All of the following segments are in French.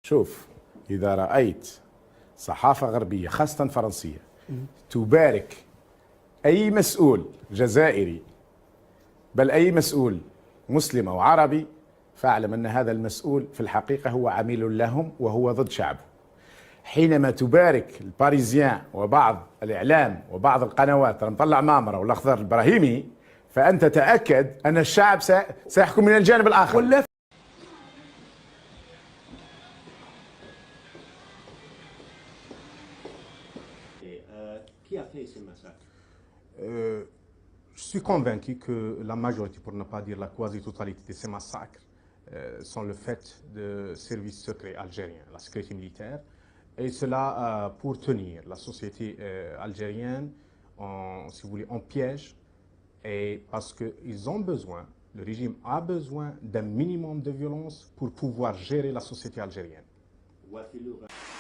شوف، إذا رأيت صحافة غربية خاصة فرنسية تبارك أي مسؤول جزائري، بل أي مسؤول مسلم أو عربي، فاعلم أن هذا المسؤول في الحقيقة هو عميل لهم وهو ضد شعبه. حينما تبارك الباريزيان وبعض الإعلام وبعض القنوات مطلع مامرة والأخضر الإبراهيمي، فأنت تأكد أن الشعب سيحكم من الجانب الآخر. Qui a fait ce massacre? Je suis convaincu que la majorité, pour ne pas dire la quasi-totalité de ces massacres, sont le fait de services secrets algériens, la sécurité militaire, et cela pour tenir la société algérienne si vous voulez, en piège, et parce qu'ils ont besoin, le régime a besoin d'un minimum de violence pour pouvoir gérer la société algérienne.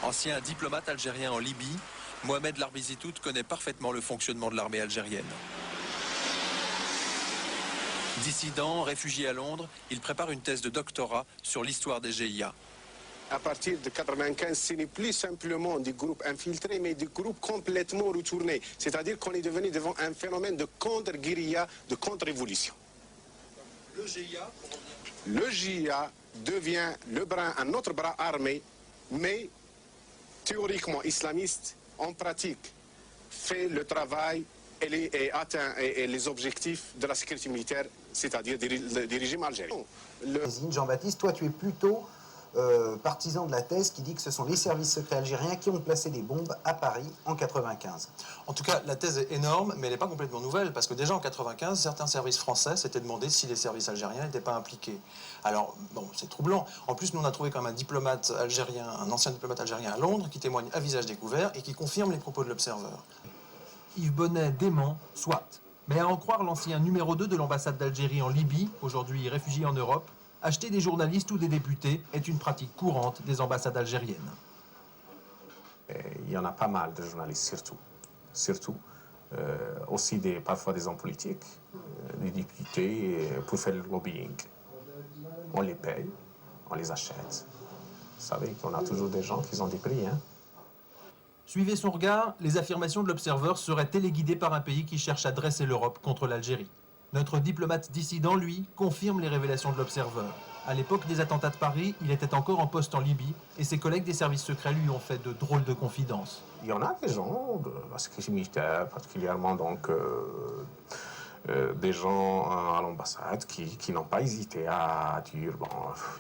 Ancien diplomate algérien en Libye, Mohamed Larbizitout connaît parfaitement le fonctionnement de l'armée algérienne. Dissident, réfugié à Londres, il prépare une thèse de doctorat sur l'histoire des GIA. À partir de 1995, ce n'est plus simplement des groupes infiltrés, mais des groupes complètement retournés. C'est-à-dire qu'on est devenu devant un phénomène de contre-guérilla, de contre-révolution. Le GIA devient un autre bras armé, mais théoriquement islamiste, en pratique, fait le travail et atteint les objectifs de la sécurité militaire, c'est-à-dire des régimes algériens. Jean-Baptiste, toi tu es plutôt partisan de la thèse qui dit que ce sont les services secrets algériens qui ont placé des bombes à Paris en 1995. En tout cas, la thèse est énorme, mais elle n'est pas complètement nouvelle, parce que déjà en 1995, certains services français s'étaient demandé si les services algériens n'étaient pas impliqués. Alors, bon, c'est troublant. En plus, nous on a trouvé quand même un diplomate algérien, un ancien diplomate algérien à Londres, qui témoigne à visage découvert et qui confirme les propos de l'Observer. Yves Bonnet dément, soit. Mais à en croire l'ancien numéro 2 de l'ambassade d'Algérie en Libye, aujourd'hui réfugié en Europe, acheter des journalistes ou des députés est une pratique courante des ambassades algériennes. Il y en a pas mal de journalistes, surtout. Aussi parfois des hommes politiques, des députés, pour faire le lobbying. On les paye, on les achète. Vous savez qu'on a toujours des gens qui ont des prix, hein. Suivez son regard, les affirmations de l'Observer seraient téléguidées par un pays qui cherche à dresser l'Europe contre l'Algérie. Notre diplomate dissident, lui, confirme les révélations de l'Observer. À l'époque des attentats de Paris, il était encore en poste en Libye et ses collègues des services secrets lui ont fait de drôles de confidences. Il y en a des gens de la sécurité militaire, particulièrement donc des gens à l'ambassade qui n'ont pas hésité à dire bon,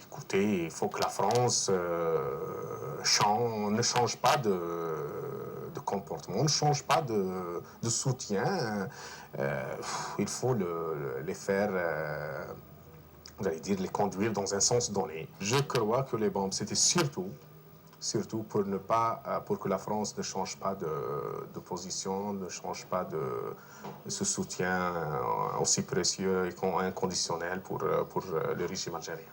écoutez, il faut que la France ne change pas de comportement, ne change pas de soutien. Il faut les faire, vous allez dire, les conduire dans un sens donné. Je crois que les bombes, c'était surtout pour que la France ne change pas de position, ne change pas de ce soutien aussi précieux et inconditionnel pour le régime algérien.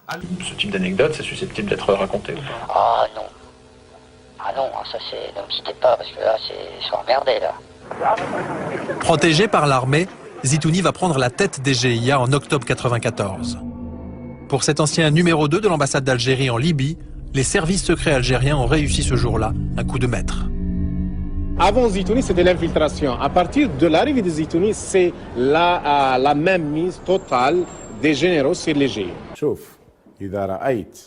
Ce type d'anecdote, c'est susceptible d'être raconté ou pas? Ah non. Ah non, ça c'est... Ne me citez pas, parce que là, c'est emmerdé, là. Protégé par l'armée, Zitouni va prendre la tête des GIA en octobre 1994. Pour cet ancien numéro 2 de l'ambassade d'Algérie en Libye, les services secrets algériens ont réussi ce jour-là un coup de maître. Avant Zitouni, c'était l'infiltration. À partir de l'arrivée de Zitouni, c'est la même mise totale des généraux sur les GIA. شوف، إذا رأيت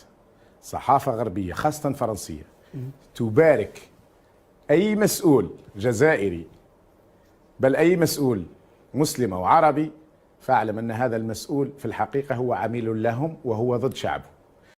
صحافة غربية خاصة فرنسية تبارك أي مسؤول جزائري، بل أي مسؤول مسلم أو عربي، فاعلم أن هذا المسؤول في الحقيقة هو عميل لهم وهو ضد شعبه.